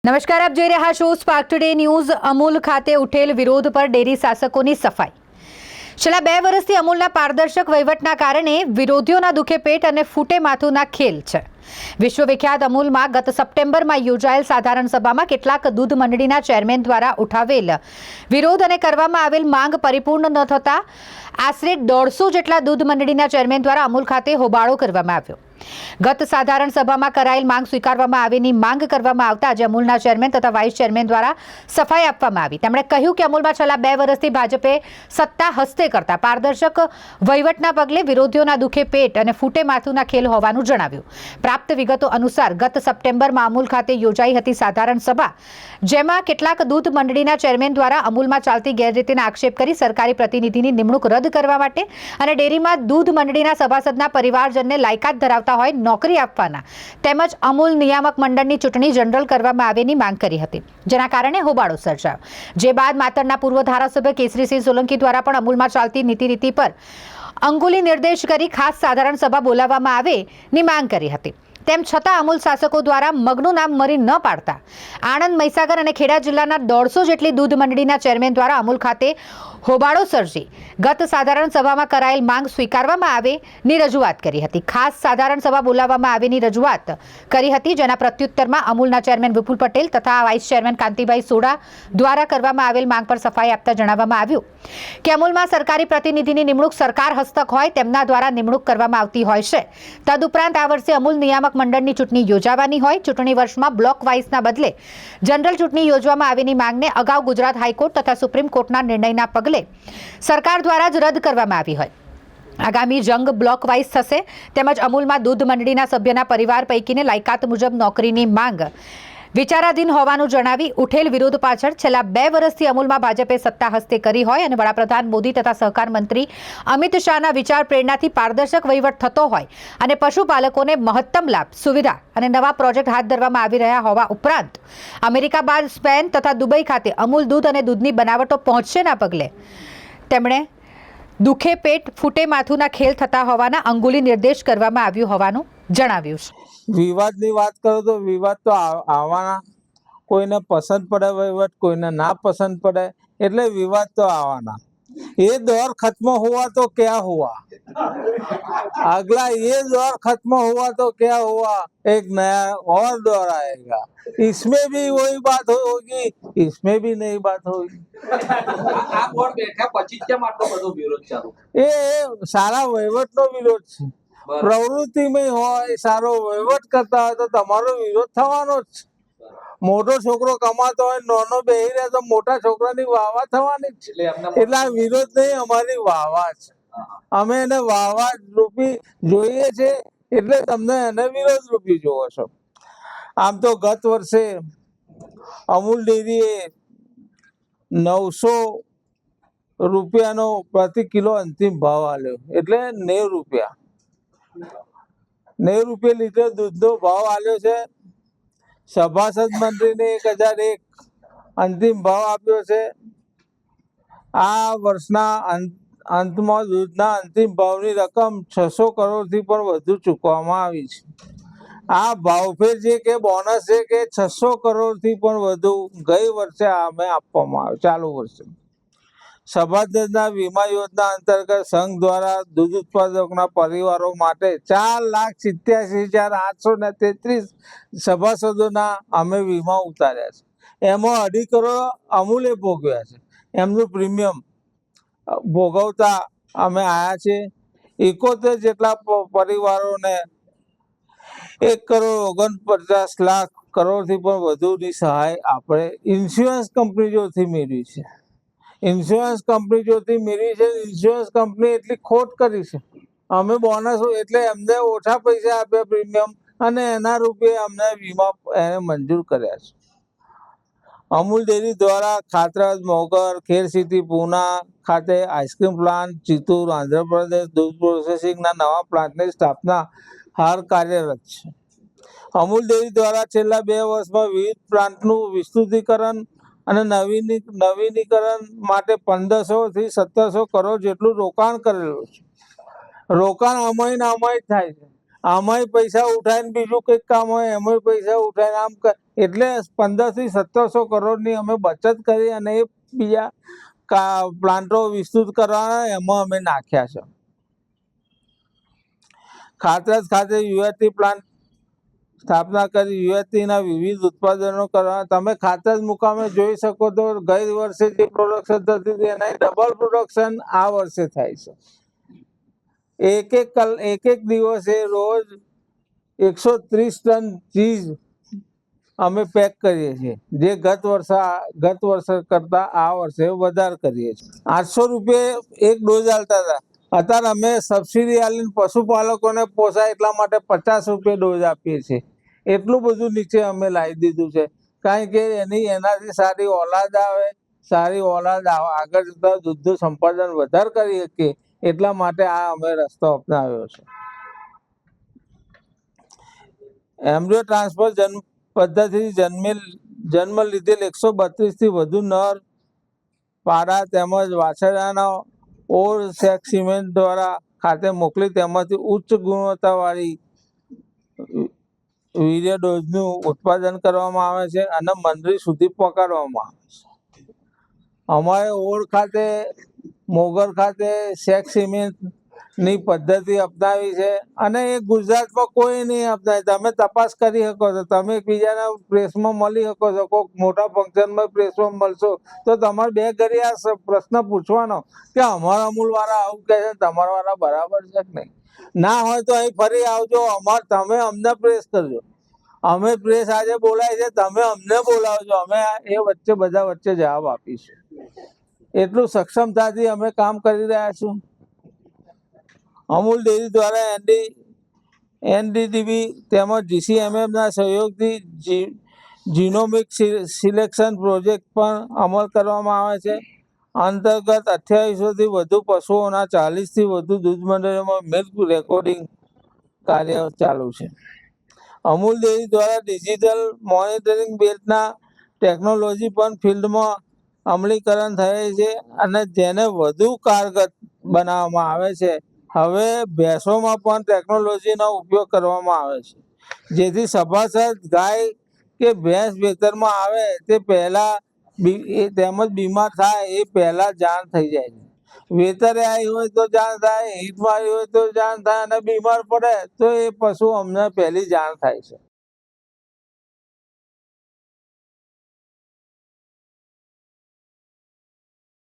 નમસ્કાર, આપ જોઈ રહ્યા છો સ્પાર્ક ટુડે ન્યૂઝ। અમૂલ ખાતે ઉઠેલ વિરોધ પર ડેરી શાસકોની સફાઈ। છેલ્લા 2 વર્ષથી અમૂલના પારદર્શક વહીવટના કારણે વિરોધીઓના દુખે પેટ અને ફૂટે માથુંના ખેલ છે। વિશ્વવિખ્યાત અમૂલમાં ગત સપ્ટેમ્બરમાં યોજાયેલ સાધારણ સભામાં કેટલાક દૂધ મંડળીના ચેરમેન દ્વારા ઉઠાવેલ વિરોધ અને કરવામાં આવેલ માંગ પરિપૂર્ણ ન થતા આશરે 150 જેટલા દૂધ મંડળીના ચેરમેન દ્વારા અમૂલ ખાતે હોબાળો કરવામાં આવ્યો। ગત સાધારણ સભામાં કરાયેલ માંગ સ્વીકારવામાં આવેની માંગ કરવામાં આવતા આજે અમૂલના ચેરમેન તથા વાઇસ ચેરમેન દ્વારા સફાઈ આપવામાં આવી। તેમણે કહ્યું કે અમૂલમાં છેલ્લા 2 વર્ષથી ભાજપે સત્તા હસ્તે કરતા પારદર્શક વહીવટના પગલે વિરોધીઓના દુખે પેટ અને ફૂટે માથુંના ખેલ હોવાનું જણાવ્યું। પ્રાપ્ત વિગતો અનુસાર ગત સપ્ટેમ્બરમાં અમૂલ ખાતે યોજાઈ હતી સાધારણ સભા, જેમાં કેટલાક દૂધ મંડળીના ચેરમેન દ્વારા અમૂલમાં ચાલતી ગેરરીતિના આક્ષેપ કરી સરકારી પ્રતિનિધિની નિમણૂક રદ કરવા માટે અને ડેરીમાં દૂધ મંડળીના સભાસદના પરિવારજનને લાયકાત ધરાવતા હોય નોકરી આપવાના તેમજ અમૂલ નિયામક મંડળની ચૂંટણી જનરલ કરવામાં આવેની માંગ કરી હતી, જેના કારણે હોબાળો સર્જાયો। જે બાદ માતરના પૂર્વ ધારાસભ્ય કેસરીસિંહ સોલંકી દ્વારા પણ અમૂલમાં ચાલતી નીતિ પર અંગુલી નિર્દેશ કરી ખાસ સાધારણ સભા બોલાવવામાં આવેની માંગ કરી હતી। તેમ છતાં અમૂલ શાસકો દ્વારા મગનું નામ મરી ન પાડતા આણંદ, મહીસાગર અને ખેડા જિલ્લાના 150 જેટલી દૂધ મંડળીના ચેરમેન દ્વારા અમૂલ ખાતે હોબાળો સર્જી ગત સાધારણ સભામાં કરાયેલ માંગ સ્વીકારવામાં આવેની રજૂઆત કરી હતી। ખાસ સાધારણ સભા બોલાવવામાં આવેની રજૂઆત કરી હતી, જેના પ્રત્યુત્તરમાં અમૂલના ચેરમેન વિપુલ પટેલ તથા વાઇસ ચેરમેન કાંતિભાઈ સોડા દ્વારા કરવામાં આવેલ માંગ પર સફાઈ આપતા જણાવવામાં આવ્યું કે અમૂલમાં સરકારી પ્રતિનિધિની નિમણૂક સરકાર હસ્તક હોય તેમના દ્વારા નિમણૂક કરવામાં આવતી હોય છે। તદુપરાંત આ વર્ષે અમૂલ નિયામક મંડળની ચૂંટણી યોજાવાની હોય, ચૂંટણી વર્ષમાં બ્લોક વાઇઝના બદલે જનરલ ચૂંટણી યોજવામાં આવેની માંગને અગાઉ ગુજરાત હાઈકોર્ટ તથા સુપ્રીમ કોર્ટના નિર્ણયના પગલે સરકાર દ્વારા જ રદ કરવામાં આવી હોય। આગામી જંગ બ્લોક વાઇઝ થશે તેમજ અમૂલમાં દૂધ મંડળીના સભ્યના પરિવાર પૈકીને લાયકાત મુજબ નોકરીની માંગ વિચારાધીન હોવાનું જણાવી ઉઠેલ વિરોધ પાછળ છેલ્લા 2 વર્ષથી અમૂલમાં ભાજપે સત્તા હસ્તે કરી હોય અને વડાપ્રધાન મોદી તથા સહકાર મંત્રી અમિત શાહના વિચાર પ્રેરણાથી પારદર્શક વહીવટ થતો હોય અને પશુપાલકોને મહત્તમ લાભ, સુવિધા અને નવા પ્રોજેક્ટ હાથ ધરવામાં આવી રહ્યા હોવા ઉપરાંત અમેરિકા બાદ સ્પેન તથા દુબઈ ખાતે અમૂલ દૂધ અને દૂધની બનાવટો પહોંચશેના પગલે તેમણે દુખે પેટ ફૂટે માથુંના ખેલ થતા હોવાના અંગુલી નિર્દેશ કરવામાં આવ્યું હોવાનું જણાવ્યું છે। વિવાદની વાત કરો તો વિવાદ તો આવવાના, કોઈને પસંદ પડે વહીવટ, કોઈને ના પસંદ પડે, એટલે વિવાદ તો આવવાના। ये दौर खत्म हुआ तो क्या हुआ, अगला ये दौर खत्म हुआ तो क्या हुआ, एक नया और दौर आएगा, इसमें भी वही बात होगी, इसमें भी नई बात होगी। આ બોર્ડ બેઠા પછી કેમ આટલો બધો વિરોધ ચાલુ? એ સારા વહીવટનો વિરોધ છે। પ્રવૃત્તિમાં હોય, સારો વહીવટ કરતા હોય તો તમારો વિરોધ થવાનો જ છે। મોટો છોકરો કમાતો હોય, નાનો બેહી રહે તો મોટા છોકરાની વાહવા થવાની જ છે। એટલે આ વિરોધ નહીં, અમારી વાહવા છે। અમે એને વાહવા રૂપી જોઈએ છે, એટલે તમને એને વિરોધ રૂપી જોવો છો। આમ તો ગત વર્ષે અમૂલ ડેરીએ 900 રૂપિયાનો પ્રતિ કિલો અંતિમ ભાવ આલ્યો, એટલે 90 રૂપિયા 90 રૂપિયા લીટર દૂધનો ભાવ આલ્યો છે। સભાસદ મંત્રીને 1001 અંતિમ ભાવ આપ્યો છે। આ વર્ષના અંતમાં દૂધના અંતિમ ભાવની રકમ 600 કરોડથી પણ વધુ ચૂકવવામાં આવી છે। આ ભાવફેર છે કે બોનસ છે કે 600 કરોડથી પણ વધુ ગઈ વર્ષે અમે આપવામાં આવ્યો, ચાલુ વર્ષે। સભાસદના વીમા યોજના અંતર્ગત સંઘ દ્વારા દૂધ ઉત્પાદકોના પરિવારો માટે 4,87,833 સભાસદોના અમે વીમા ઉતાર્યા છે। એમાં 2.5 કરોડ અમૂલે ભોગવ્યા છે। એમનું પ્રીમિયમ ભોગવતા અમે આવ્યા છે। 71 જેટલા પરિવારોને 1,49,00,00,000 કરોડથી પણ વધુની સહાય આપણે ઇન્સ્યોરન્સ કંપની જોથી મેળવી છે। ઇન્સ્યોરન્સ કંપની જોથી મેળવી છે। ઇન્સ્યોરન્સ કંપની એટલી ખોટ કરી છે, અમે બોનસ એટલે એમને ઓછા પૈસા આપ્યા પ્રીમિયમ, અને એના રૂપે અમને વીમા એને મંજૂર કર્યા છે। અમૂલ ડેરી દ્વારા ખાતરાજ, મોગર, ખેર સિટી, પૂના ખાતે આઈસ્ક્રીમ પ્લાન્ટ, ચિત્તૂર, આંધ્રપ્રદેશ દૂધ પ્રોસેસિંગના નવા પ્લાન્ટની સ્થાપના હાલ કાર્યરત છે। અમૂલ ડેરી દ્વારા છેલ્લા 2 વર્ષમાં વિવિધ પ્લાન્ટનું વિસ્તૃતીકરણ અને નવીનીકરણ માટે 1500 થી 1700 કરોડ જેટલું રોકાણ કરેલું છે। રોકાણ આમાંય થાય છે, આમાંય પૈસા ઉઠાવીને બીજું કંઈક કામ હોય એમાંય પૈસા ઉઠાવીને આમ એટલે 1500 થી 1700 કરોડની અમે બચત કરી અને એ બીજા પ્લાન્ટો વિસ્તૃત કરવાના એમાં અમે નાખ્યા છે. ખાતરજ ખાતે યુએટી પ્લાન્ટ સ્થાપના કરી યુએટીના વિવિધ ઉત્પાદનો કરવા. તમે ખાતરજ મુકામે જોઈ શકો તો ગઈ વર્ષે જે પ્રોડક્શન થતી હતી એના ડબલ પ્રોડક્શન આ વર્ષે થાય છે. એક દિવસે રોજ 130 ટન ચીઝ અમે પેક કરીએ છીએ, જે ગત વર્ષ કરતા આ વર્ષે વધારે કરીએ છીએ. 800 રૂપિયા એક ડોઝ આલતા હતા, અત્યારે અમે સબસિડી આલીને પશુપાલકોને પોસાય એટલા માટે 50 રૂપિયા ડોઝ આપીએ છીએ. એટલું બધું નીચે અમે લાવી દીધું છે, કારણ કે એનાથી સારી ઓલાદ આવે, આગળ જતા દૂધનું સંપાદન વધારે કરી શકીએ એટલા માટે આ અમે રસ્તો અપનાવ્યો છે. એમ્બ્રિયો ટ્રાન્સફર પદ્ધતિથી જન્મ લીધેલ 132 થી વધુ નર પાડા તેમજ વાછરડાના ઓર સેક્સ સિમેન્ટ દ્વારા ખાતે મોકલી તેમાંથી ઉચ્ચ ગુણવત્તાવાળી વીર્ય ડોઝનું ઉત્પાદન કરવામાં આવે છે અને મંડળી સુધી પહોંચાડવામાં આવે છે. અમારે ઓળ ખાતે, મોગર ખાતે સેક્સ સિમેન્ટની પદ્ધતિ અપનાવી છે અને એ ગુજરાતમાં કોઈ નહીં અપનાવી. તમે તપાસ કરી શકો છો, તમે એકબીજાના પ્રેસમાં મળી શકો છો, કોઈ મોટા ફંક્શનમાં પ્રેસમાં મળશો તો તમારે બે ઘડી આ પ્રશ્ન પૂછવાનો કે અમારા અમૂલવાળા આવું કહે છે, તમારા વાળા બરાબર છે કે નહીં. ના હોય તો અહીં ફરી આવજો, તમે અમને પ્રેસ કરજો. અમે પ્રેસ આજે બોલાય છે, તમે અમને બોલાવજો, અમે એ બધા વચ્ચે જવાબ આપીશું. એટલું સક્ષમતાથી અમે કામ કરી રહ્યા છું. અમૂલ ડેરી દ્વારા NDDB તેમજ GCMMના સહયોગથી જીનોમિક સિલેક્શન પ્રોજેક્ટ પણ અમલ કરવામાં આવે છે. અંતર્ગત 2800 થી વધુ પશુઓના 40 થી વધુ દૂધ મંડળીઓમાં મિલ્ક રેકોર્ડિંગ કાર્ય ચાલુ છે. અમૂલ ડેરી દ્વારા ડિજિટલ મોનિટરિંગ બેલ્ટના ટેકનોલોજી પણ ફિલ્ડમાં અમલીકરણ થયેલ છે અને જેને વધુ કારગર બનાવવામાં આવે છે. હવે ભેંસોમાં પણ ટેકનોલોજીનો ઉપયોગ કરવામાં આવે છે, જેથી સભાસદ ગાય કે ભેંસ વેતરમાં આવે તે પહેલા તેમજ બીમાર થાય એ પહેલા જાણ થઈ જાય છે. વેતરે આવી હોય તો જાણ થાય, હિટમાં આવી હોય તો જાણ થાય અને બીમાર પડે તો એ પશુ અમને પહેલી જાણ થાય છે.